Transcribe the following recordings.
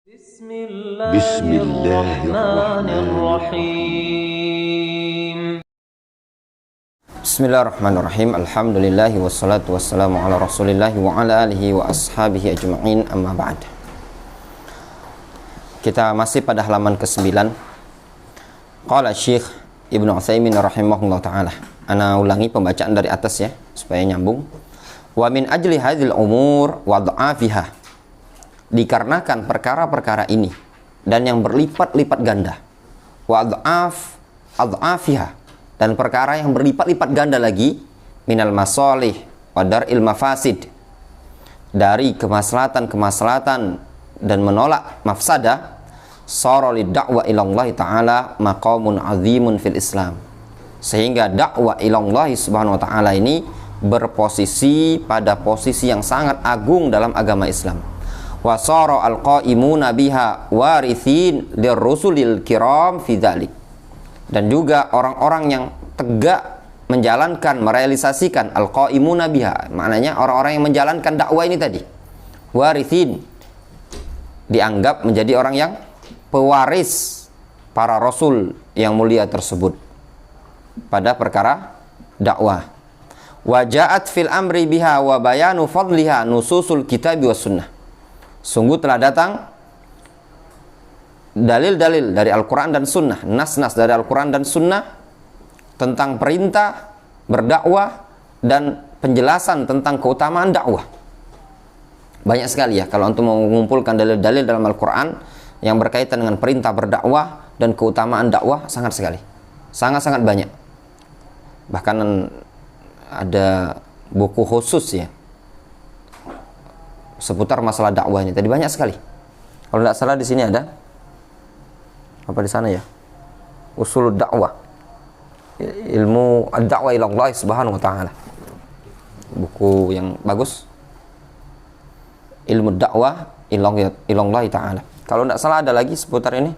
Bismillahirrahmanirrahim. Bismillahirrahmanirrahim. Alhamdulillahi wassalatu wassalamu ala rasulillahi wa ala alihi wa ashabihi ajma'in, amma ba'd. Kita masih pada halaman ke-9. Qala Syekh Ibnu Utsaimin rahimahullah ta'ala. Ana ulangi pembacaan dari atas ya, supaya nyambung. Wa min ajli hadhil umur wa dha'afiha. Dikarenakan perkara-perkara ini dan yang berlipat-lipat ganda. Wa dha'afiha, dan perkara yang berlipat-lipat ganda lagi, minal masalih wa dar'il mafasid, dari kemaslahatan-kemaslahatan dan menolak mafsadah, sara lid da'wa ila Allah taala maqamun azimun fil Islam. Sehingga dakwah ila Allah subhanahu wa taala ini berposisi pada posisi yang sangat agung dalam agama Islam. Wa sara alqaimuna biha warithin lirrusulil kiram fi dzalik. Dan juga orang-orang yang tegak menjalankan, merealisasikan alqaimuna biha, maknanya orang-orang yang menjalankan dakwah ini tadi. Warithin dianggap menjadi orang yang pewaris para rasul yang mulia tersebut pada perkara dakwah. Wa ja'at fil amri biha wa bayanu fadliha nususul kitabi was sunnah. Sungguh telah datang dalil-dalil dari Al-Quran dan Sunnah, nas-nas dari Al-Quran dan Sunnah tentang perintah berdakwah dan penjelasan tentang keutamaan dakwah. Banyak sekali ya, kalau untuk mengumpulkan dalil-dalil dalam Al-Quran yang berkaitan dengan perintah berdakwah dan keutamaan dakwah, sangat sekali, sangat-sangat banyak. Bahkan ada buku khusus ya seputar masalah dakwah ini. Tadi banyak sekali. Kalau tidak salah di sini ada apa di sana ya? Usulud dakwah, ilmu ad-da'wah ila Allah subhanahu wa ta'ala. Buku yang bagus. Ilmu dakwah ila Allah ta'ala. Kalau tidak salah ada lagi seputar ini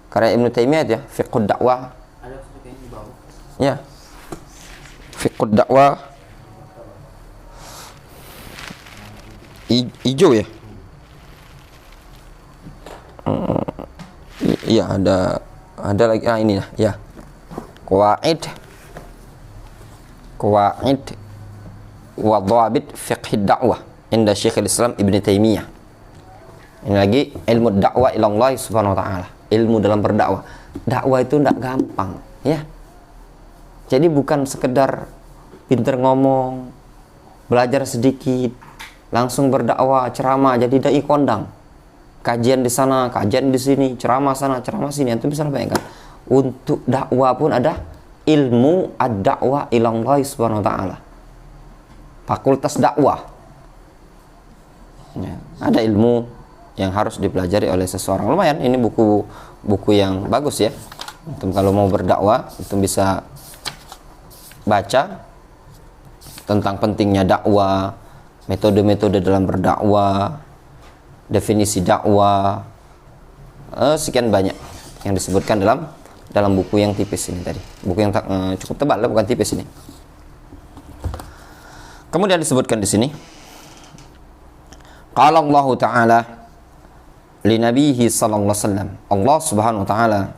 karya Ibnu Taimiyah ya, fiqhud dakwah. Ada seperti ini di bawah. Ya. Fiqhud dakwah hijau ya. Iya ada lagi ini ya. Qawaid wa dhawabit fiqh dakwah inda Syekhul Islam Ibnu Taimiyah. Ini lagi ilmu dakwah ila Allah subhanahu wa ta'ala. Ilmu dalam berdakwah. Dakwah itu tidak gampang ya. Jadi bukan sekedar pinter ngomong, belajar sedikit, langsung berdakwah, ceramah, jadi dai kondang. Kajian di sana, kajian di sini, ceramah sana, ceramah sini. Itu bisa bayangkan. Untuk dakwah pun ada ilmu ad-dakwah ila Allah subhanahu wa ta'ala. Fakultas dakwah. Ya, ada ilmu yang harus dipelajari oleh seseorang. Lumayan, ini buku yang bagus ya. Untuk kalau mau berdakwah, itu bisa baca tentang pentingnya dakwah, metode-metode dalam berdakwah, definisi dakwah, sekian banyak yang disebutkan dalam buku yang tipis ini tadi. Buku yang cukup tebal, bukan tipis ini. Kemudian disebutkan di sini, qala Allah Ta'ala li nabihi sallallahu alaihi wasallam. Allah Subhanahu wa taala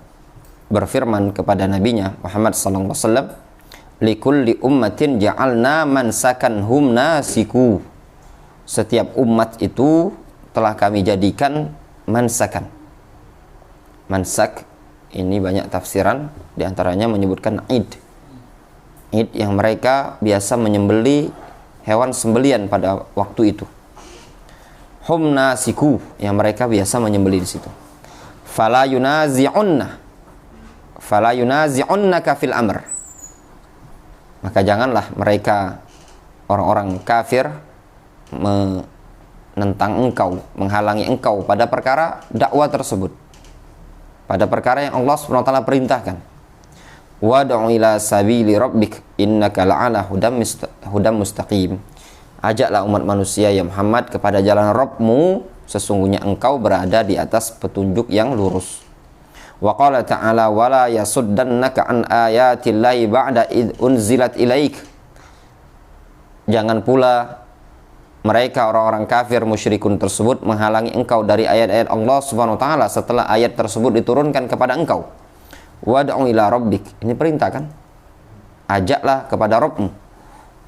berfirman kepada nabinya Muhammad sallallahu alaihi wasallam, likulli ummatin ja'alna mansakanhum nasiku. Setiap umat itu telah kami jadikan mansakan. Mansak ini banyak tafsiran, diantaranya menyebutkan id yang mereka biasa menyembeli hewan sembelian pada waktu itu. Hum nasiku, yang mereka biasa menyembeli di situ. Fala yunazi'unnaka fil amr. Maka janganlah mereka orang-orang kafir menentang engkau, menghalangi engkau pada perkara dakwah tersebut, pada perkara yang Allah SWT perintahkan. Wad'u ila sabili rabbik innaka la'ala hudam mustaqim. Ajaklah umat manusia ya Muhammad kepada jalan Rabbmu, sesungguhnya engkau berada di atas petunjuk yang lurus. Wa qala ta'ala wala yasuddannaka an ayatillahi ba'da id unzilat ilaik. Jangan pula mereka orang-orang kafir musyrikun tersebut menghalangi engkau dari ayat-ayat Allah Subhanahu wa taala setelah ayat tersebut diturunkan kepada engkau. Wad'u ila rabbik. Ini perintah kan? Ajaklah kepada Rabbmu.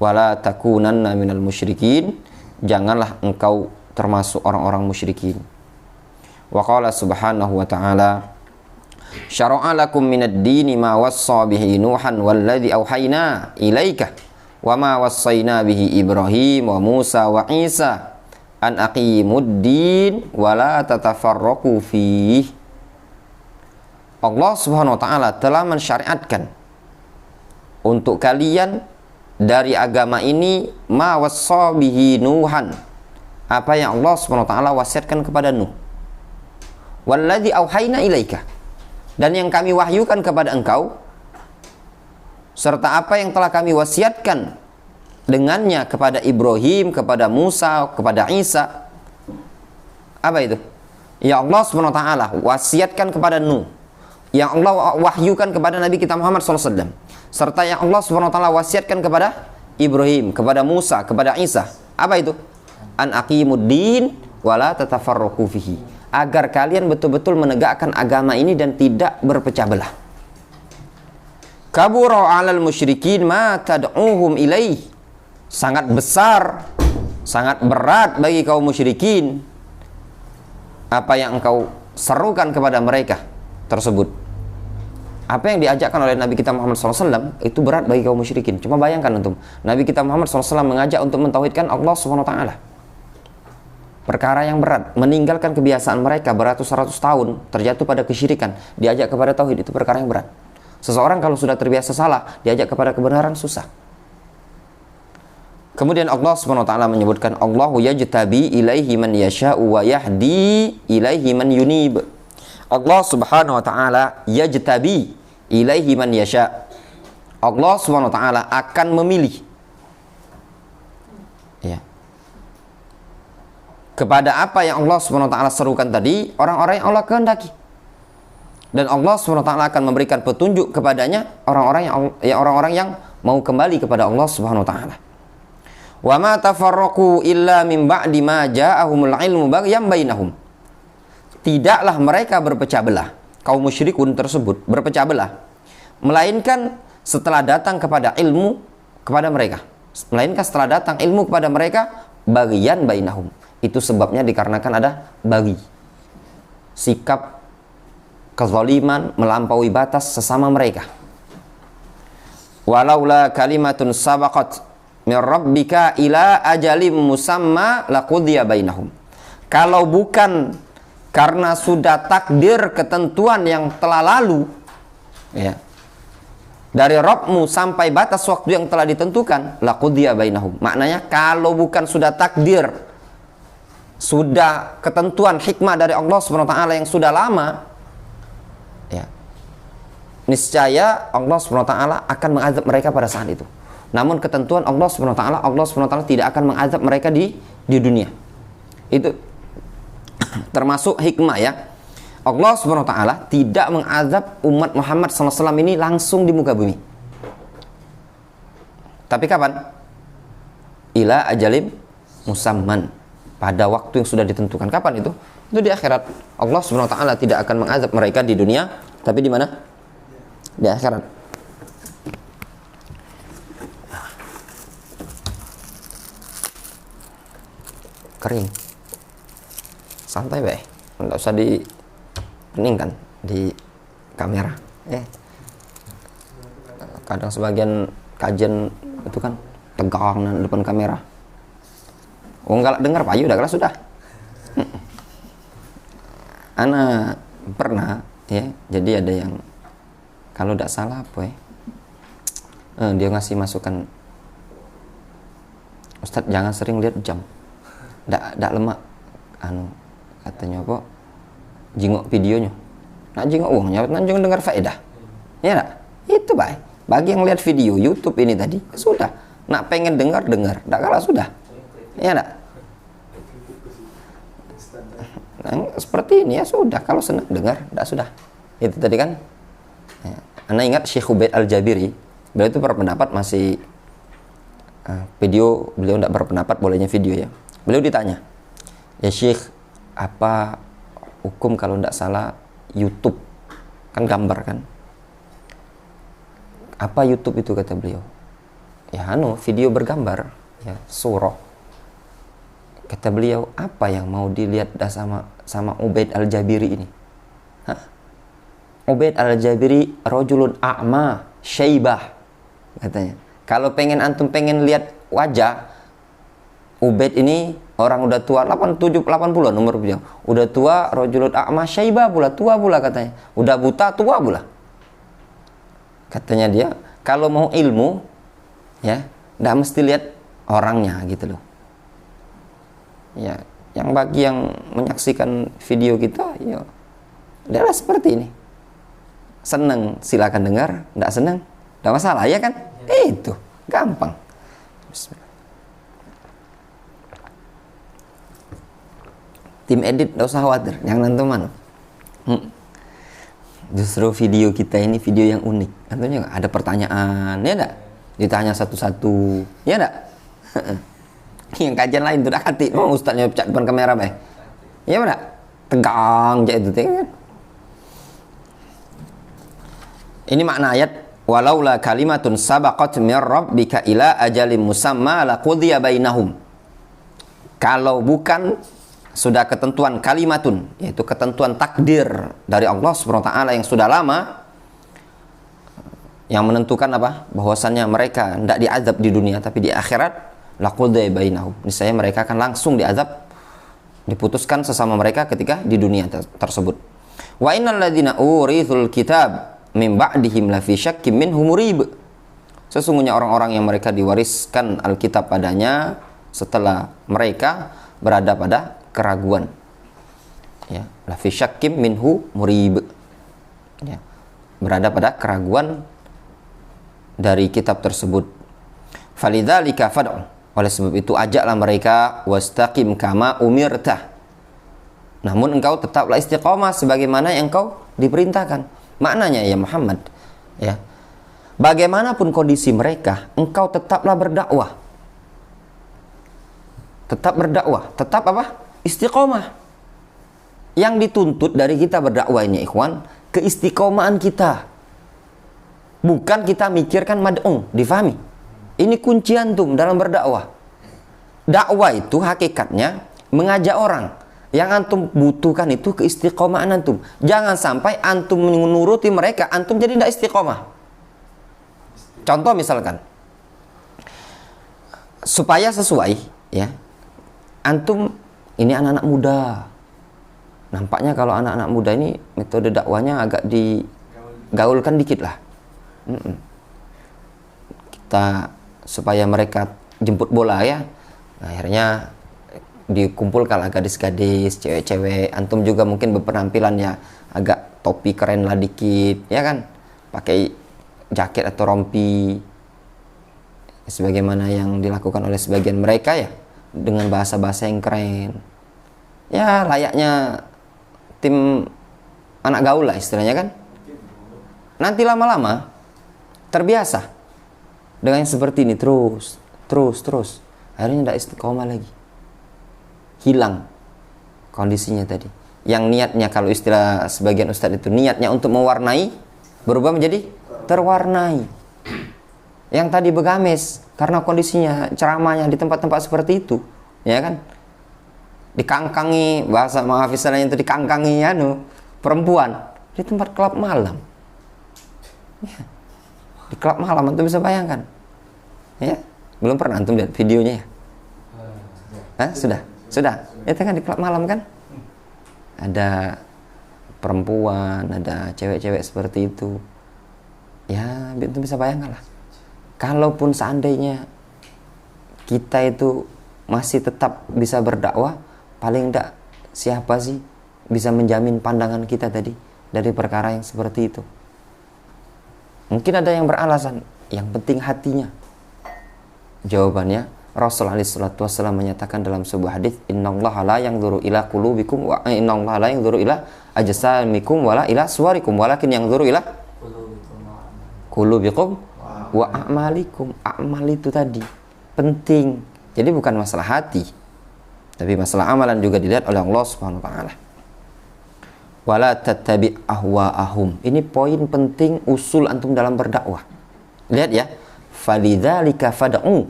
Wala takunanna minal musyrikin. Janganlah engkau termasuk orang-orang musyrikin. Wa qala subhanahu wa ta'ala, syara'a lakum minad dini ma wassa bihi Nuhan walladzi auhayna ilaika wa ma wassayna bihi Ibrahim wa Musa wa Isa an aqimuddin wa la tatafarraqu fihi. Allah Subhanahu wa taala telah mensyariatkan untuk kalian dari agama ini ma wassa bihi Nuhan, apa yang Allah Subhanahu wa taala wasiatkan kepada Nuh, walladzi auhayna ilaika, dan yang kami wahyukan kepada engkau, serta apa yang telah kami wasiatkan dengannya kepada Ibrahim, kepada Musa, kepada Isa. Apa itu? Ya Allah Subhanahu wa taala wasiatkan kepada Nuh, yang Allah wahyukan kepada Nabi kita Muhammad SAW, serta yang Allah Subhanahu wa taala wasiatkan kepada Ibrahim, kepada Musa, kepada Isa. Apa itu? An aqimuddin wa la tatafarraqu fihi, agar kalian betul-betul menegakkan agama ini dan tidak berpecah belah. Kabura 'alal musyrikin ma tad'uhum ilaih, sangat besar, sangat berat bagi kaum musyrikin apa yang engkau serukan kepada mereka tersebut. Apa yang diajakkan oleh Nabi kita Muhammad SAW itu berat bagi kaum musyrikin. Cuma bayangkan antum, Nabi kita Muhammad SAW mengajak untuk mentauhidkan Allah Subhanahu wa taala. Perkara yang berat, meninggalkan kebiasaan mereka beratus-ratus tahun terjatuh pada kesyirikan, diajak kepada tauhid, itu perkara yang berat. Seseorang kalau sudah terbiasa salah, diajak kepada kebenaran susah. Kemudian Allah Subhanahu wa taala menyebutkan, Allahu yajtabi ilaihi man yasha'u wa yahdi ilaihi man yunib. Allah Subhanahu wa taala yajtabi ilaihi man yasha'. Allah Subhanahu wa taala akan memilih, ya, kepada apa yang Allah Subhanahu wa taala serukan tadi, orang-orang yang Allah kehendaki. Dan Allah Subhanahu wa taala akan memberikan petunjuk kepadanya orang-orang yang mau kembali kepada Allah Subhanahu wa taala. Wa ma tafarraqu illa min ba'di ma ja'ahumul ilmu baghyan bainahum. Tidaklah mereka berpecah belah, kaum musyrikun tersebut berpecah belah, melainkan setelah datang kepada ilmu kepada mereka. Melainkan setelah datang ilmu kepada mereka, baghyan bainahum. Itu sebabnya dikarenakan ada bagi, sikap kezaliman, melampaui batas sesama mereka. Walaula kalimatun sabaqat min rabbika ila ajalim musamma laqudiya bainahum. Kalau bukan karena sudah takdir ketentuan yang telah lalu, ya, dari Rabbmu sampai batas waktu yang telah ditentukan, laqudiya bainahum. Maknanya kalau bukan sudah takdir, sudah ketentuan hikmah dari Allah Subhanahu wa taala yang sudah lama, ya, niscaya Allah Subhanahu wa taala akan mengazab mereka pada saat itu. Namun ketentuan Allah Subhanahu wa taala tidak akan mengazab mereka di dunia. Itu termasuk hikmah, ya. Allah Subhanahu wa taala tidak mengazab umat Muhammad SAW ini langsung di muka bumi. Tapi kapan? Ila ajalim musamman, pada waktu yang sudah ditentukan. Kapan itu? Itu di akhirat. Allah Subhanahu wa taala tidak akan mengazab mereka di dunia, tapi di mana? Di akhirat. Kering. Santai baik, nggak usah dipeningkan di kamera. Kadang sebagian kajian itu kan tegang di depan kamera. Oh, nggak dengar Pak Yu, udah sudah. Ana pernah, ya, jadi ada yang kalau tidak salah apa ya, dia ngasih masukan, Ustadz jangan sering lihat jam, ndak lemak, katanya apa, jingok videonya, nak jingok uangnya, nak jangan dengar faedah, ya nak, itu baik. Bagi yang lihat video YouTube ini tadi, sudah, nak pengen dengar, ndak kalah sudah, ya nak. Nah, seperti ini ya sudah, kalau senang dengar, ndak sudah. Itu tadi kan, ya. Anda ingat Syekh Ubaid Al-Jabiri, beliau itu berpendapat masih video, beliau ndak berpendapat bolehnya video, ya. Beliau ditanya, ya Syekh, apa hukum kalau tidak salah YouTube? Kan gambar kan? Apa YouTube itu, kata beliau? Ya video bergambar, ya surah. Kata beliau, apa yang mau dilihat dah sama Ubaid Al-Jabiri ini? Hah? Ubaid Al-Jabiri rajulun a'ma syaibah, katanya. Kalau antum pengen lihat wajah Ubaid ini, orang udah tua, 80 umur beliau. Udah tua, rajulun a'ma syaibah pula, tua pula katanya. Udah buta, tua pula. Katanya dia, kalau mau ilmu, ya, nggak mesti lihat orangnya gitu loh. Ya, yang bagi yang menyaksikan video kita, ya, adalah seperti ini. Seneng silakan dengar, nggak seneng, nggak masalah ya kan? Itu gampang. Bismillah. Tim edit nggak usah khawatir, jangan teman. Justru video kita ini video yang unik. Tentunya ada pertanyaan, ya enggak? Ditanya satu-satu, ya enggak? Yang kajian lain tuh dah hati. Oh, ustaznya cat depan kamera beh. Ya enggak? Tegang aja itu kan. Ini makna ayat, walaula kalimatun sabaqat min rabbika ila ajalin musamma laqudiya bainahum. Kalau bukan sudah ketentuan kalimatun, yaitu ketentuan takdir dari Allah SWT yang sudah lama, yang menentukan apa? Bahwasannya mereka tidak diazab di dunia, tapi di akhirat laqudiya bainahum. Niscaya mereka akan langsung diazab, diputuskan sesama mereka ketika di dunia tersebut. Wa innal ladzina urithul kitab min ba'dihim lafi syakkim minhu murib. Sesungguhnya orang-orang yang mereka diwariskan Alkitab padanya setelah mereka berada pada keraguan. Ya, lafi syakkim minhu murib. Ya, berada pada keraguan dari kitab tersebut. Falidzalika fad'u. Oleh sebab itu ajaklah mereka wastaqim kama umirta. Namun engkau tetaplah istiqamah sebagaimana yang engkau diperintahkan. Maknanya ya Muhammad, ya, bagaimanapun kondisi mereka, engkau tetaplah berdakwah. Tetap berdakwah, tetap apa? Istiqomah. Yang dituntut dari kita berdakwah ini, ikhwan, keistiqomahan kita. Bukan kita mikirkan mad'ung, difahami. Ini kunci antum dalam berdakwah. Dakwah itu hakikatnya mengajak orang. Yang antum butuhkan itu keistiqomahan antum. Jangan sampai antum menuruti mereka, antum jadi tidak istiqomah. Contoh misalkan, supaya sesuai, ya, antum ini anak-anak muda. Nampaknya kalau anak-anak muda ini metode dakwanya agak digaulkan dikit lah. Kita supaya mereka jemput bola, ya, akhirnya dikumpulkan gadis-gadis, cewek-cewek. Antum juga mungkin berpenampilan ya agak topi keren lah dikit, ya kan, pakai jaket atau rompi sebagaimana yang dilakukan oleh sebagian mereka, ya, dengan bahasa-bahasa yang keren, ya, layaknya tim anak gaul lah istilahnya kan. Nanti lama-lama terbiasa dengan yang seperti ini, terus akhirnya tidak istiqomah lagi, hilang kondisinya tadi. Yang niatnya, kalau istilah sebagian ustadz itu, niatnya untuk mewarnai berubah menjadi terwarnai. Yang tadi begamis karena kondisinya ceramahnya di tempat-tempat seperti itu, ya kan, dikangkangi, bahasa maaf istilahnya itu, dikangkangi perempuan di tempat klub malam, ya, di klub malam. Antum bisa bayangkan, ya, belum pernah antum lihat videonya, ya? Hah? Sudah, itu kan di klub malam kan, ada perempuan, ada cewek-cewek seperti itu, ya, itu bisa bayangkan lah. Kalaupun seandainya kita itu masih tetap bisa berdakwah, paling enggak siapa sih bisa menjamin pandangan kita tadi dari perkara yang seperti itu? Mungkin ada yang beralasan, yang penting hatinya. Jawabannya, Rasul alaihi salatu wasallam menyatakan dalam sebuah hadis, innallaha la yanzuru ila qulubikum wa innallaha la yanzuru ila ajsamikum wala ila suwarikum walakin yanzuru ila qulubikum wa a'malikum. Amal itu tadi penting. Jadi bukan masalah hati. Tapi masalah amalan juga dilihat oleh Allah Subhanahu wa taala. Wala tattabi' ahwa'ahum. Ini poin penting usul antum dalam berdakwah. Lihat ya. Falidzalika fad'u.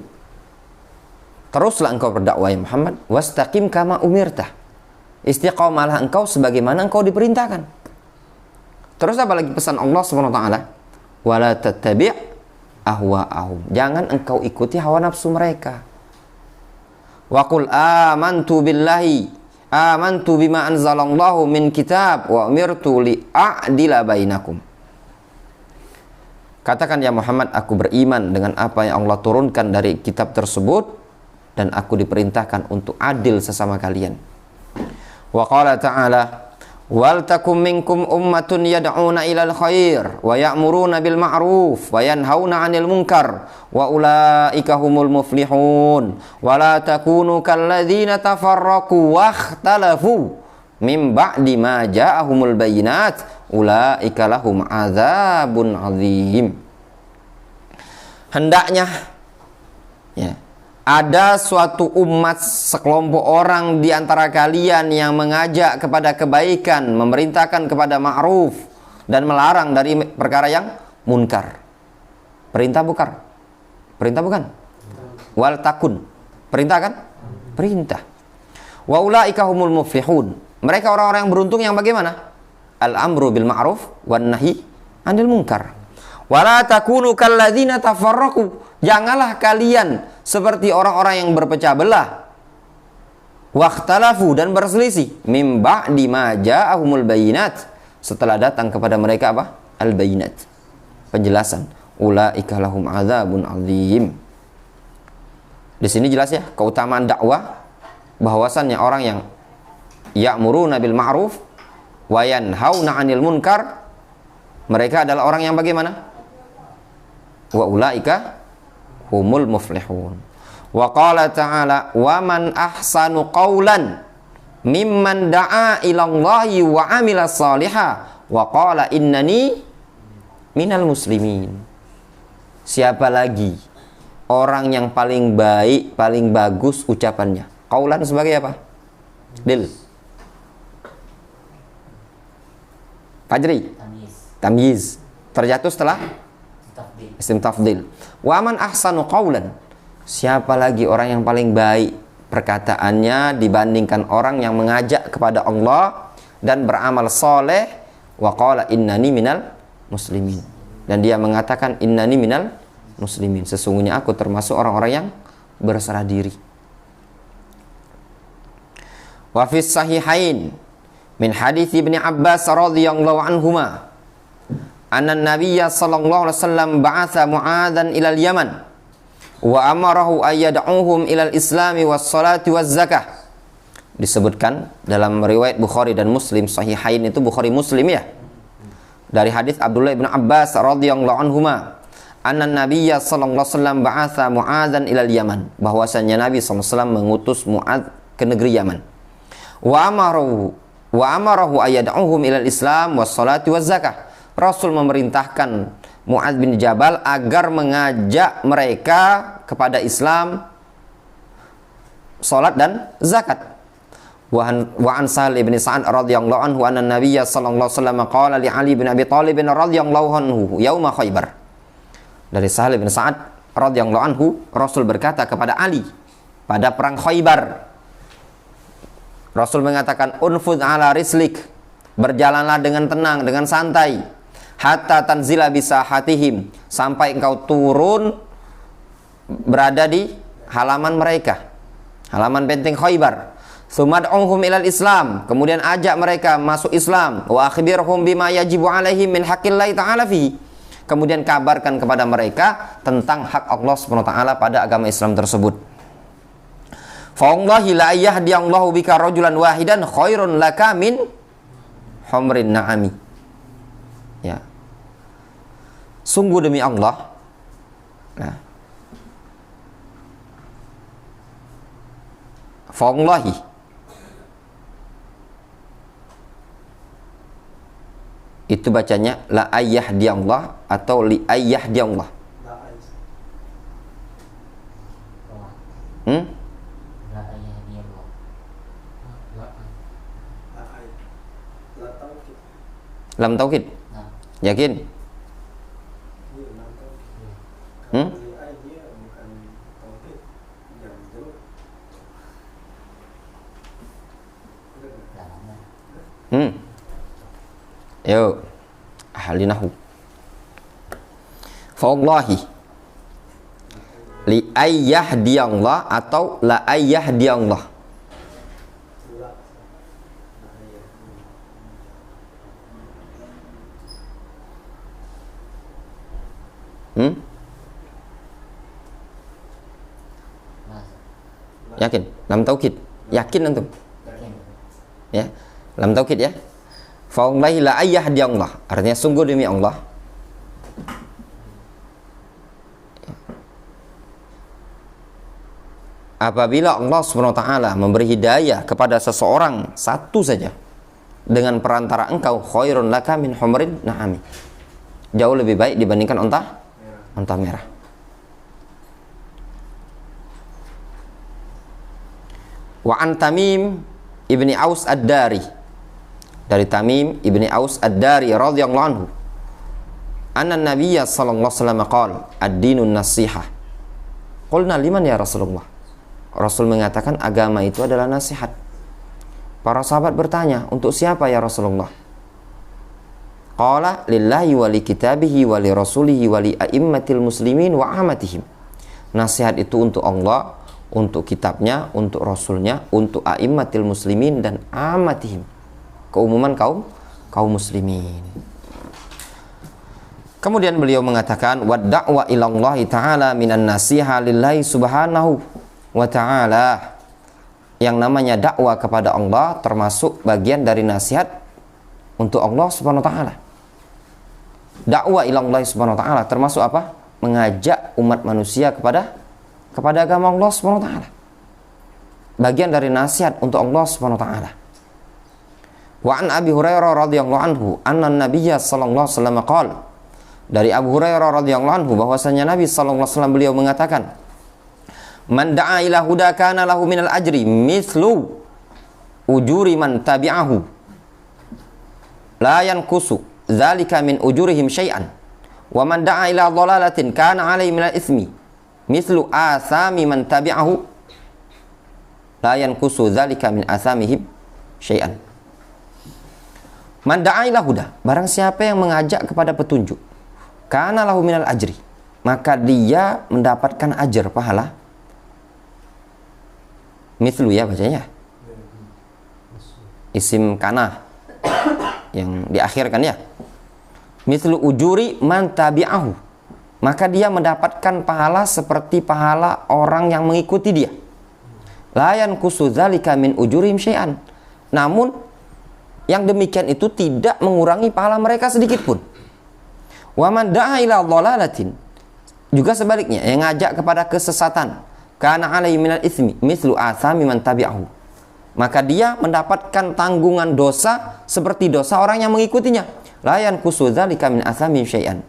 Teruslah engkau berdakwah ya Muhammad, wastaqim kama umirtah. Istiqamalah engkau sebagaimana engkau diperintahkan. Terus apa lagi pesan Allah Subhanahu wa taala? Wala tattabi' ahwa'ahum. Jangan engkau ikuti hawa nafsu mereka. Wa qul amantu billahi amantu bima anzalallahu min kitab wa umirtu li'a'dila bainakum. Katakan ya Muhammad, aku beriman dengan apa yang Allah turunkan dari kitab tersebut dan aku diperintahkan untuk adil sesama kalian. Wa qala ta'ala wal takum minkum ummatun yad'una ilal khair wa ya'muruna bil ma'ruf wa yanhauna 'anil munkar wa ulaika humul muflihun wa la takunu kalladzina tafarraqu wa ikhtalafu min ba'di ma ja'ahumul bayyinat ulaika lahum 'adzabun 'adzim. Hendaknya ya, ada suatu umat, sekelompok orang di antara kalian yang mengajak kepada kebaikan, memerintahkan kepada ma'ruf dan melarang dari perkara yang munkar. Perintah bukan? Perintah bukan? Wal takun. Perintah kan? Perintah. Wa ulaika humul muflihun. Mereka orang-orang yang beruntung yang bagaimana? Al-amru bil ma'ruf wan nahi 'anil munkar. Wala takunu kalladzina tafarraqu. Janganlah kalian seperti orang-orang yang berpecah belah, wakhtalafu dan berselisih, mim ba'di ma ja'ahumul bayyinat, setelah datang kepada mereka apa? Al-bayyinat, penjelasan. Ulaika lahum adzabun 'adzim. Di sini jelas ya keutamaan dakwah, bahwasannya orang yang ya'muruna bil ma'ruf wa yanhauna 'anil munkar, mereka adalah orang yang bagaimana? Wa ulaika humul muflihun. Wa qala ta'ala wa man ahsanu qawlan mimman da'a ilallahi wa amila salihah wa qala innani minal muslimin. Siapa lagi orang yang paling baik, paling bagus ucapannya? Qawlan sebagai apa? Dil. Fajri. Tamyiz. Terjatuh setelah isim tafdil. Wa man ahsanu qawlan. Siapa lagi orang yang paling baik perkataannya dibandingkan orang yang mengajak kepada Allah dan beramal soleh. Wa qala innani minal muslimin. Dan dia mengatakan innani minal muslimin. Sesungguhnya aku termasuk orang-orang yang berserah diri. Wa fis sahihain min hadits Ibnu Abbas radhiyallahu anhuma anna Nabiyya sallallahu alaihi wasallam ba'atha Mu'adzan ilal Yaman wa amarahu ayyad'uhum ilal Islami was salati waz zakah. Disebutkan dalam riwayat Bukhari dan Muslim, sahihain itu Bukhari Muslim ya. Dari hadis Abdullah bin Abbas radhiyallahu anhuma, anna Nabiyya sallallahu alaihi wasallam ba'atha Mu'adzan ilal Yaman, bahwasanya Nabi sallallahu alaihi wasallam mengutus Mu'adz ke negeri Yaman. Wa amarahu ayyad'uhum ilal Islam was salati waz zakah. Rasul memerintahkan Mu'adz bin Jabal agar mengajak mereka kepada Islam, salat dan zakat. Wa an Sahal bin Sa'ad radhiyallahu anhu anna Nabiyya sallallahu alaihi wasallam qala li Ali bin Abi Thalib radhiyallahu anhu yauma Khaibar. Dari Sahal bin Sa'ad radhiyallahu anhu, Rasul berkata kepada Ali pada perang Khaibar. Rasul mengatakan unfud ala rislik, berjalanlah dengan tenang, dengan santai, hatta tanzila bisahatihim, sampai engkau turun berada di halaman mereka, halaman benteng Khaibar. Sumad'uhum ilal Islam, kemudian ajak mereka masuk Islam. Wa akhbirhum bima yajibu alaihim min haqqillahi ta'ala fi, kemudian kabarkan kepada mereka tentang hak Allah SWT pada agama Islam tersebut. Fa wallahi la yahdiyallahu bika rajulan wahidan khairun laka min humrin na'ami. Ya. Sungguh demi Allah, nah, fa wallahi, itu bacanya la ayyahdiallah atau li ayyahdiallah. Lam taukid. Yakin? Hmm? Yuk, ahli nahu. Fawallahi li ayyahdiallah atau la ayyahdiallah. Yakin? Lam taukid. Yakin antum? Ya. Lam taukid ya. Fawallahi la ayyahdiallah. Artinya sungguh demi Allah. Apabila Allah SWT memberi hidayah kepada seseorang satu saja dengan perantara engkau, khairun laka min humrin na'ami. Jauh lebih baik dibandingkan unta merah. Wa an Tamim ibni Aus ad-Dari, dari Tamim ibni Aus ad-Dari radhiyallahu anhu, anna Nabiyya sallallahu alaihi wasallam qala ad-dinun nasihah. Qulna liman ya Rasulullah? Rasul mengatakan agama itu adalah nasihat. Para sahabat bertanya, untuk siapa ya Rasulullah? Qala lillahi wa li kitabihi wa li rasulihi wa li a'immatil muslimin wa amatihim. Nasihat itu untuk Allah, untuk kitabnya, untuk rasulnya, untuk a'immatil muslimin dan amatihim, keumuman kaum muslimin. Kemudian beliau mengatakan wa da'wa ila Allah ta'ala minan nasiha lillahi subhanahu wa ta'ala. Yang namanya dakwah kepada Allah termasuk bagian dari nasihat untuk Allah subhanahu wa ta'ala. Dakwah ila Allah subhanahu wa ta'ala termasuk apa? Mengajak umat manusia kepada agama Allah subhanahu wa ta'ala. Bagian dari nasihat untuk Allah subhanahu wa ta'ala. Wa an Abi Hurairah radhiyallahu anhu anna Nabiyya sallallahu alaihi wasallam qala, dari Abu Hurairah radhiyallahu anhu bahwasanya Nabi sallallahu alaihi wasallam beliau mengatakan, man da'a ila huda kana lahu minal ajri mithlu ujuri man tabi'ahu la yanqusu dzalika min ujurihim syai'an wa man da'a ila dhalalatin kana 'alaihi minal itsmi mithlu athami man tabi'ahu la yanqusu dzalika min athamihim syai'an. Man da'a ila huda, barang siapa yang mengajak kepada petunjuk, kana lahu minal ajri, maka dia mendapatkan ajar, pahala. Mithlu ya bacanya, isim kana yang diakhirkan ya. Mithlu ujuri man tabi'ahu, maka dia mendapatkan pahala seperti pahala orang yang mengikuti dia. La yanqusu dzalika min ujurihim syai'an, namun yang demikian itu tidak mengurangi pahala mereka sedikit pun. Wa man da'a ila dhalalatin, juga sebaliknya, yang ngajak kepada kesesatan, kana 'alaihi minal itsmi mithlu athami man tabi'ahu, maka dia mendapatkan tanggungan dosa seperti dosa orang yang mengikutinya. La yanqusu dzalika min athami syai'an,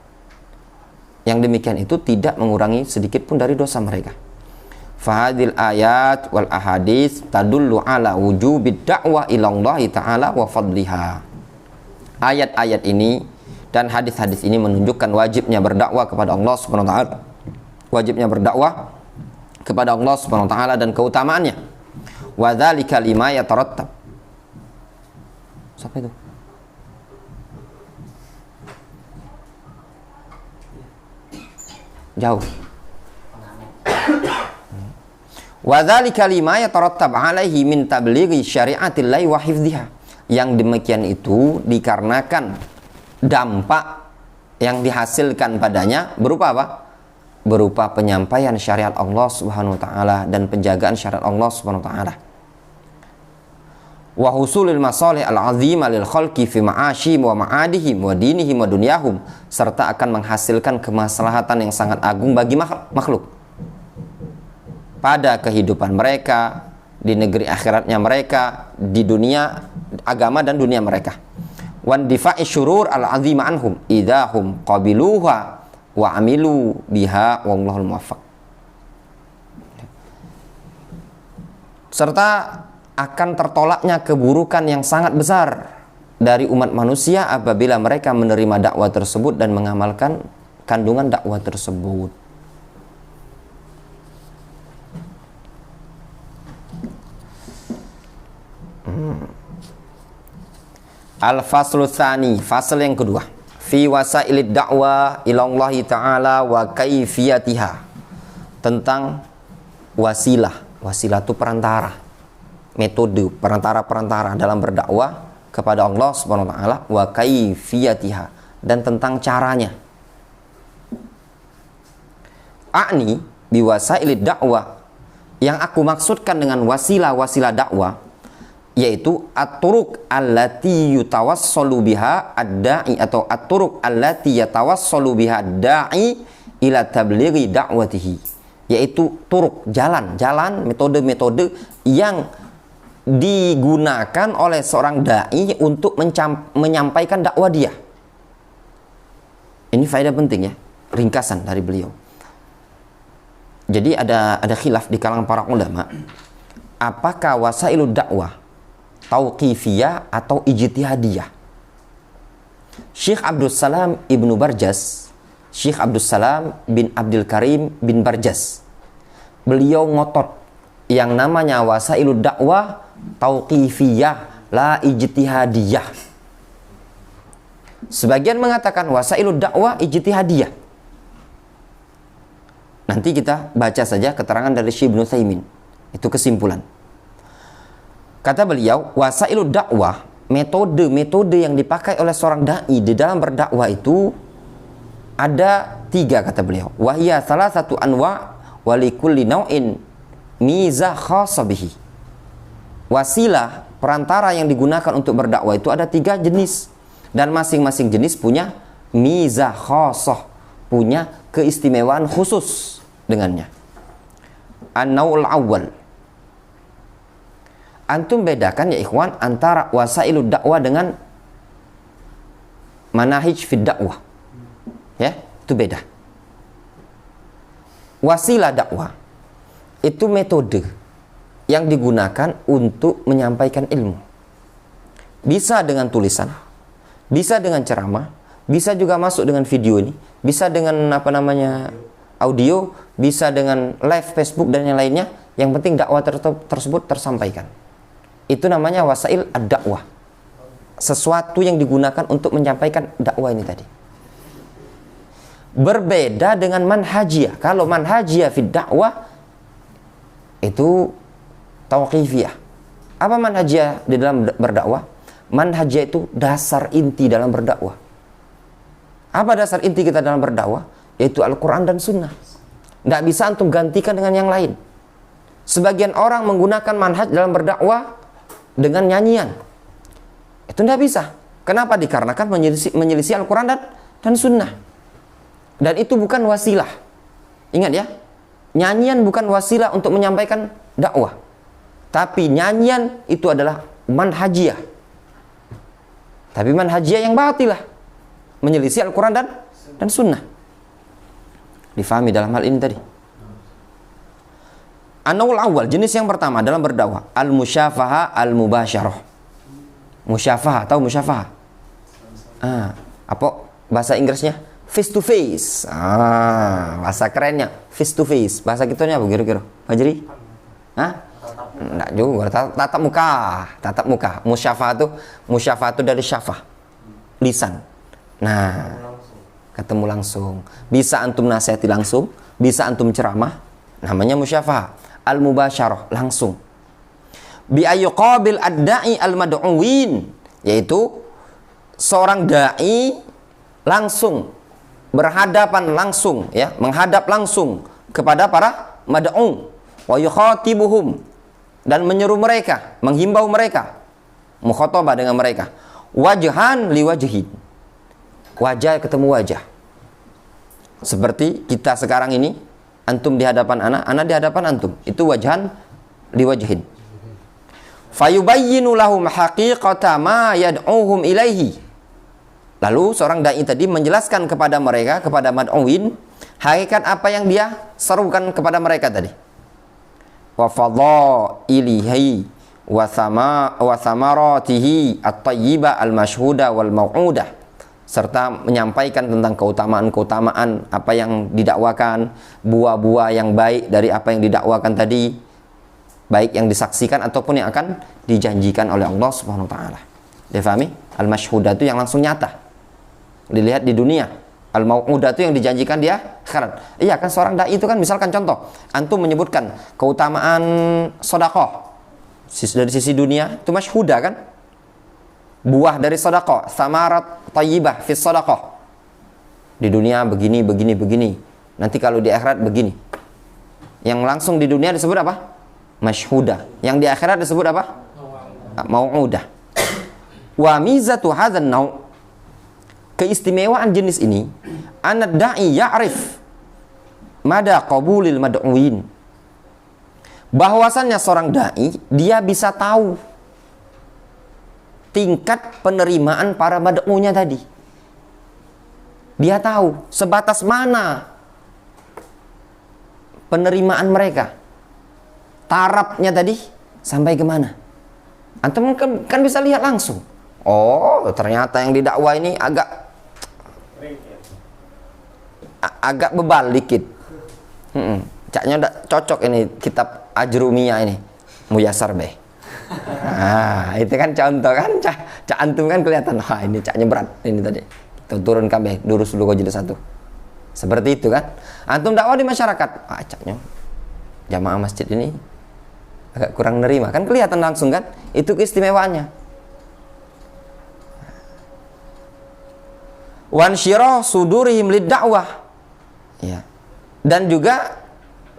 yang demikian itu tidak mengurangi sedikit pun dari dosa mereka. Fahadil ayat wal ahadits tadullu ala wujubid da'wah ila Allah ta'ala wa fadliha. Ayat-ayat ini dan hadis-hadis ini menunjukkan wajibnya berdakwah kepada Allah Subhanahu wa taala. Wajibnya berdakwah kepada Allah Subhanahu wa taala dan keutamaannya. Wa dzalika lima yatarattab. Siapa itu? Jauh. Wa dzalika lima yatarattab alaihi min tablighi syari'atillahi wa hifdhiha. Yang demikian itu dikarenakan dampak yang dihasilkan padanya berupa apa? Berupa penyampaian syariat Allah Subhanahu wa taala dan penjagaan syariat Allah Subhanahu wa taala. Wa husulil masalih al-'azimah lil khalqi fi ma'ashihim wa ma'adihim wa dinihim wa dunyahum, serta akan menghasilkan kemaslahatan yang sangat agung bagi makhluk pada kehidupan mereka, di negeri akhiratnya mereka, di dunia agama dan dunia mereka. Wan difa'i syurur al-'azimah anhum idahum qabiluha wa amilu biha wallahul muwaffaq. Serta akan tertolaknya keburukan yang sangat besar dari umat manusia apabila mereka menerima dakwah tersebut dan mengamalkan kandungan dakwah tersebut. Al-faslu tsani, fasal yang kedua. Fi wasailid da'wah ilallahi ta'ala wa kaifiyatiha. Tentang wasilah. Wasilah itu perantara. Metode perantara-perantara dalam berdakwah kepada Allah Subhanahu wa taala, wa kaifiyatiha, dan tentang caranya. A'ni biwasailid da'wah, yang aku maksudkan dengan wasilah-wasilah dakwah yaitu at-turuq allati yatawassalu biha ad-da'i, atau at-turuq allati yatawassalu biha ad-da'i ila tablighi da'watihi, yaitu turuk, jalan-jalan, metode-metode yang digunakan oleh seorang dai untuk menyampaikan dakwah dia. Ini faedah penting ya, ringkasan dari beliau. Jadi ada khilaf di kalangan para ulama, apakah wasailud dakwah tauqifiyah atau ijtihadiyah. Syekh Abdul Salam Ibnu Barjas, Syekh Abdul Salam bin Abdul Karim bin Barjas, beliau ngotot yang namanya wasailud dakwah tauqifiyah, la ijtihadiyah. Sebagian mengatakan wasailud dakwah ijtihadiyah. Nanti kita baca saja keterangan dari Syekh Ibnu Utsaimin. Itu kesimpulan. Kata beliau, wasailud dakwah, metode-metode yang dipakai oleh seorang dai di dalam berdakwah itu ada 3, kata beliau. Wahia salah satu anwa walikulli nau'in mizah khassa bihi. Wasilah, perantara yang digunakan untuk berdakwah itu ada 3 jenis, dan masing-masing jenis punya mizah khassah, punya keistimewaan khusus dengannya. An-naul awal, antum bedakan ya ikhwan antara wasailud dakwah dengan manahij fid dakwah. Ya, itu beda. Wasilah dakwah itu metode yang digunakan untuk menyampaikan ilmu. Bisa dengan tulisan, bisa dengan ceramah, bisa juga masuk dengan video ini, bisa dengan audio, bisa dengan live Facebook dan yang lainnya. Yang penting dakwah tersebut tersampaikan. Itu namanya wasail ad-dakwah. Sesuatu yang digunakan untuk menyampaikan dakwah ini tadi. Berbeda dengan manhajiyah. Kalau manhajiyah fid dakwah itu tauqifiyah. Apa manhajiyah di dalam berdakwah? Manhajiyah itu dasar inti dalam berdakwah. Apa dasar inti kita dalam berdakwah? Yaitu Al-Quran dan Sunnah. Nggak bisa antum gantikan dengan yang lain. Sebagian orang menggunakan manhaj dalam berdakwah dengan nyanyian. Itu tidak bisa. Kenapa? Dikarenakan menyelisih Al-Quran dan Sunnah. Dan itu bukan wasilah. Ingat ya, nyanyian bukan wasilah untuk menyampaikan dakwah. Tapi nyanyian itu adalah manhajiyah. Tapi manhajiyah yang batilah, menyelisih Al-Quran dan Sunnah. Difahami dalam hal ini tadi. An-naul awal, jenis yang pertama dalam berdakwah, al-musyafaha al-mubasyarah. Musyafahah, tahu musyafahah? Apa bahasa Inggrisnya? Face to face. Bahasa kerennya face to face. Bahasa kitanya apa kira-kira? Fajri? Enggak juga, tatap muka. Musyafah itu dari syafah, lisan. Nah, ketemu langsung. Bisa antum nasihati langsung, bisa antum ceramah, namanya musyafah. Al-mubasyarah, langsung. Bi ayyuqabil ad-da'i al-mad'uwin, yaitu seorang dai langsung berhadapan langsung, ya, menghadap langsung kepada para mad'u, wa yukhatibuhum, dan menyeru mereka, menghimbau mereka, mukhatabah dengan mereka, wajhan liwajhin, wajah ketemu wajah. Seperti kita sekarang ini, antum di hadapan ana di hadapan antum, itu wajhan liwajhin. Fayubayyinu lahum haqiqata ma yad'uhum ilaihi. Lalu seorang dai tadi menjelaskan kepada mereka, kepada mad'uin, hakikat apa yang dia serukan kepada mereka tadi. Wa fadhailihi wa thamaratihi at-thayyibah al-mashhuda wal mau'udah, serta menyampaikan tentang keutamaan-keutamaan apa yang didakwakan, buah-buah yang baik dari apa yang didakwakan tadi, baik yang disaksikan ataupun yang akan dijanjikan oleh Allah Subhanahu wa taala. Difahami? Al-mashhuda itu yang langsung nyata, dilihat di dunia. Al-mau'udah itu yang dijanjikan dia akhirat. Iya kan, seorang dai itu kan, misalkan contoh, antum menyebutkan keutamaan sedekah dari sisi dunia, itu masyhuda kan? Buah dari sedekah, samarat thayyibah fi sedekah. Di dunia begini, begini, begini. Nanti kalau di akhirat begini. Yang langsung di dunia disebut apa? Masyhuda. Yang di akhirat disebut apa? Mau'udah. Wa mizatu hadzal nau', keistimewaan jenis ini, anad da'i ya'rif mada qabulil mad'uin, bahwasannya seorang dai dia bisa tahu tingkat penerimaan para mad'unya tadi. Dia tahu sebatas mana penerimaan mereka, tarafnya tadi sampai kemana. Antum kan bisa lihat langsung. Oh, ternyata yang didakwa ini agak bebal dikit. Caknya udah cocok ini kitab Ajrumiyah ini, Muyassar beh. Nah, itu kan contoh kan, cak antum kan kelihatan, wah ini caknya berat ini tadi. Kita turunkan beh, lurus dulu kau jadi satu. Seperti itu kan. Antum dakwah di masyarakat, ah caknya jamaah masjid ini agak kurang nerima, kan kelihatan langsung kan. Itu keistimewaannya. Wansyirah sudurihim lid-da'wah. Ya. Dan juga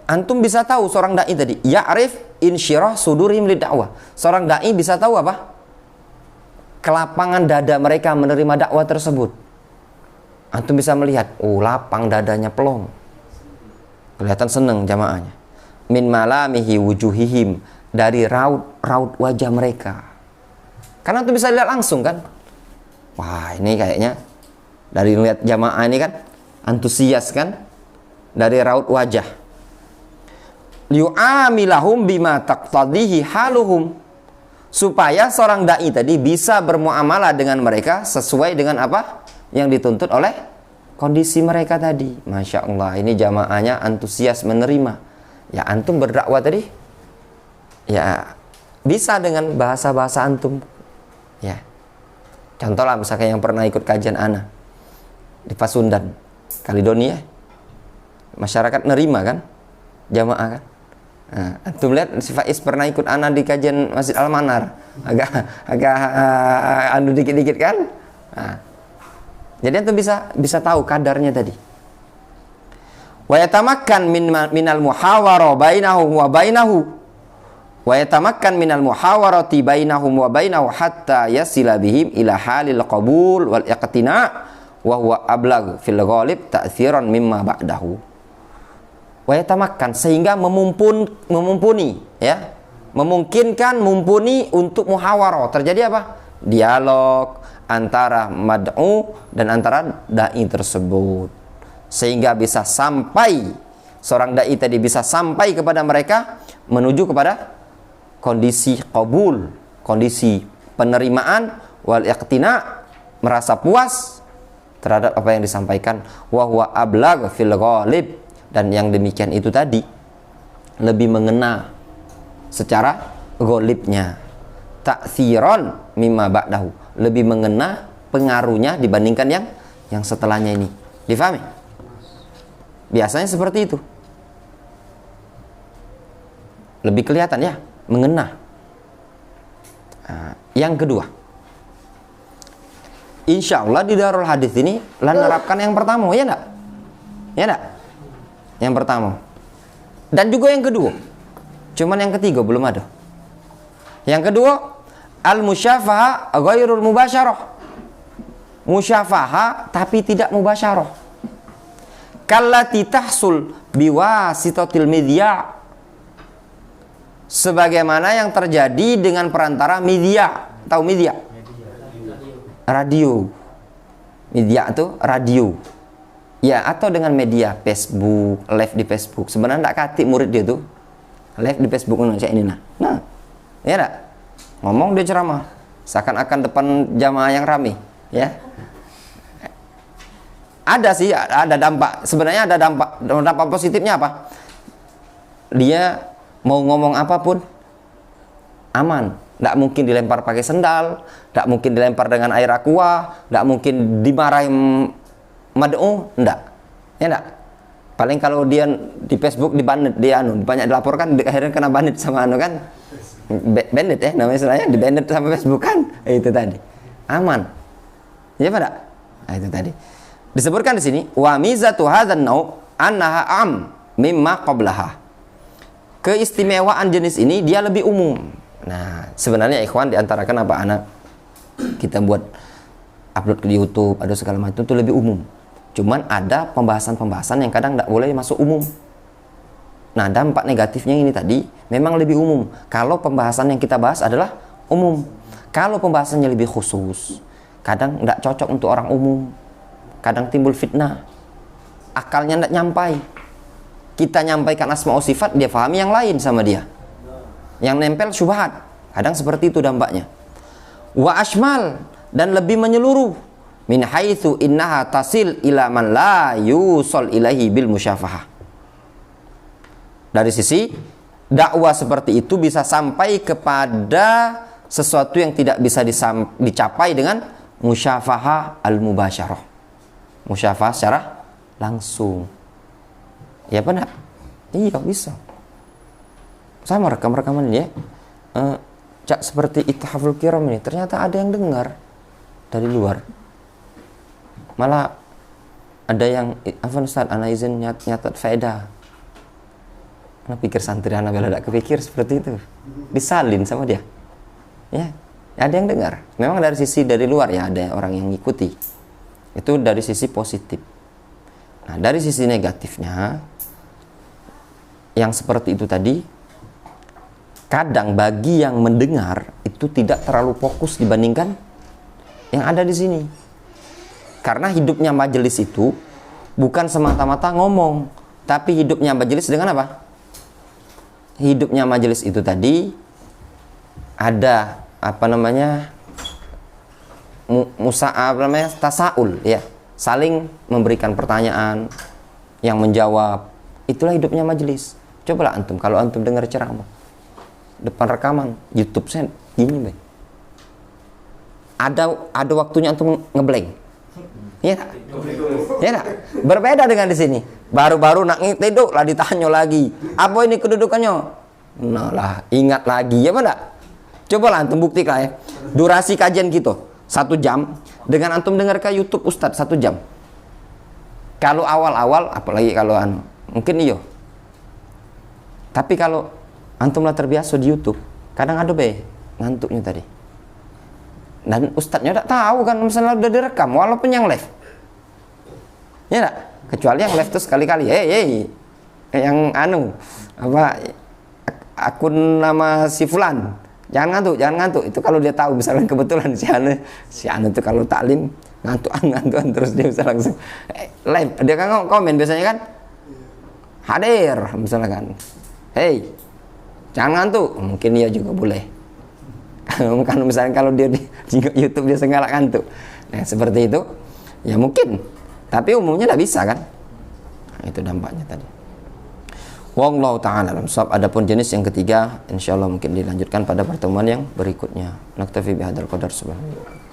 antum bisa tahu seorang dai tadi, ya'rif insyirah sudurihim lid-da'wah. Seorang dai bisa tahu apa? Kelapangan dada mereka menerima dakwah tersebut. Antum bisa melihat, oh lapang dadanya pelong. Kelihatan senang jamaahnya. Min malamihi wujuhihim, dari raut wajah mereka. Karena antum bisa lihat langsung kan. Wah, ini kayaknya dari lihat jamaah ini kan antusias kan, dari raut wajah. Liu'amilahum bima taqtadihi haluhum, supaya seorang dai tadi bisa bermuamalah dengan mereka sesuai dengan apa yang dituntut oleh kondisi mereka tadi. Masya Allah, ini jamaahnya antusias menerima. Ya antum berdakwah tadi, ya bisa dengan bahasa-bahasa antum. Ya, contoh lah misalkan yang pernah ikut kajian ana di Pasundan, Kaledonia, masyarakat nerima kan, jamaah kan. Nah, antum lihat si Faiz pernah ikut ana di kajian Masjid Al-Manar, agak anu dikit-dikit kan. Nah, jadi antum bisa tahu kadarnya tadi. Wa yatamakkan minal muhawara bainahum wa bainahu, wa yatamakkan minal muhawarati bainahum wa bainahu hatta yasila bihim ila halil qabul wal iqtina' wa huwa ablag fil ghalib ta'thiran mimma ba'dahu. Wa yatamakkan, sehingga memumpuni ya, memungkinkan, mumpuni untuk muhawarah, terjadi apa? Dialog antara mad'u dan antara dai tersebut, sehingga bisa sampai seorang dai tadi bisa sampai kepada mereka menuju kepada kondisi qabul, kondisi penerimaan, wal iqtina', merasa puas terhadap apa yang disampaikan, wa huwa ablag fil ghalib, dan yang demikian itu tadi lebih mengena secara ghalibnya, ta'tsiran mimma ba'dahu, lebih mengena pengaruhnya dibandingkan yang setelahnya ini. Difahami? Biasanya seperti itu. Lebih kelihatan ya, mengena. Nah, yang kedua, insya Allah di Darul Hadis ini menerapkan yang pertama, ya enggak? Ya enggak? Yang pertama. Dan juga yang kedua. Cuman yang ketiga belum ada. Yang kedua, al-musyafaha ghairul mubasyarah. Musyafaha tapi tidak mubasyarah. Kallati tahsul biwasitatil media, sebagaimana yang terjadi dengan perantara media. Tahu media? Radio. Media itu radio. Ya, atau dengan media Facebook, live di Facebook. Sebenarnya enggak katik murid dia tuh live di Facebook ini nah. Nah, ya enggak? ngomong dia ceramah seakan-akan depan jamaah yang ramai, ya. Ada sih, ada dampak. Sebenarnya ada dampak positifnya apa? Dia mau ngomong apapun aman. Tidak mungkin dilempar pakai sendal, tidak mungkin dilempar dengan air aqua, tidak mungkin dimarahi mad'u, enggak. Ya enggak. Paling kalau dia di Facebook dibanet, dia banyak dilaporkan, akhirnya kena banet sama kan. Banet ya namanya istilahnya, dibanet sama Facebook kan. Itu tadi. Aman. Ya pada? Nah, itu tadi. Disebutkan di sini wa mizatu hadzal nau' annaha am mimma qablaha. Keistimewaan jenis ini dia lebih umum. Nah, sebenarnya ikhwan diantara kenapa anak kita buat upload ke YouTube ada segala macam itu lebih umum. Cuman ada pembahasan-pembahasan yang kadang tidak boleh masuk umum. Nah, dampak negatifnya ini tadi memang lebih umum. Kalau pembahasan yang kita bahas adalah umum. Kalau pembahasannya lebih khusus, kadang tidak cocok untuk orang umum. Kadang timbul fitnah, akalnya tidak nyampai. Kita nyampaikan asma sifat, dia pahami yang lain sama dia, yang nempel syubhat. Kadang seperti itu dampaknya. Wa ashmal, dan lebih menyeluruh. Min haitsu innaha tasil ila man la yusol ilahi bil musyafahah. Dari sisi dakwah seperti itu bisa sampai kepada sesuatu yang tidak bisa dicapai dengan musyafahah al-mubasyarah. Musyafah secara langsung. Ya benar. Iya bisa. Sama rekam-rekaman ini ya. Cak seperti Ithaful Kiram ini ternyata ada yang dengar dari luar. Malah ada yang apa Ustaz, ana izin nyatat faedah. Ana pikir santri ana bela tidak kepikir seperti itu. Disalin sama dia. Ya, ada yang dengar. Memang dari sisi dari luar ya ada orang yang ngikuti. Itu dari sisi positif. Nah, dari sisi negatifnya yang seperti itu tadi, kadang bagi yang mendengar itu tidak terlalu fokus dibandingkan yang ada di sini. Karena hidupnya majelis itu bukan semata-mata ngomong, tapi hidupnya majelis dengan apa? Hidupnya majelis itu tadi ada apa namanya? Tasaul, ya, saling memberikan pertanyaan, yang menjawab. Itulah hidupnya majelis. Cobalah antum, kalau antum dengar ceramah depan rekaman YouTube saya gini, Bang. Ada waktunya antum ngeblank. Ya tak? Ya tak? Berbeda dengan di sini. Baru-baru nak tidur lah ditanya lagi. Apa ini kedudukannya? Nah lah, ingat lagi ya, Pak. Cobalah antum buktikan ya. Durasi kajian kita 1 jam, dengan antum dengar ke YouTube Ustadz 1 jam. Kalau awal-awal, apalagi kalau mungkin iyo. Tapi kalau antum lah terbiasa di YouTube, kadang ada ngantuknya tadi. Dan Ustadznya tidak tahu kan, misalnya udah direkam, walaupun yang live. Ya enggak? Kecuali yang live tuh sekali-kali. Yang akun nama si Fulan. Jangan ngantuk. Itu kalau dia tahu misalnya kebetulan si anu itu kalau taklim ngantuk terus dia bisa langsung live. Dia kan komen biasanya kan, hadir misalnya kan, hey jangan ngantuk. Mungkin dia juga boleh. Kalau misalnya kalau dia di YouTube dia sengalak ngantuk. Nah seperti itu ya mungkin. Tapi umumnya tidak bisa kan. Nah, itu dampaknya tadi. Wallahu ta'ala alam shawab. Adapun jenis yang ketiga insyaallah mungkin dilanjutkan pada pertemuan yang berikutnya. Naktafi bihadzal qadar subhanallah.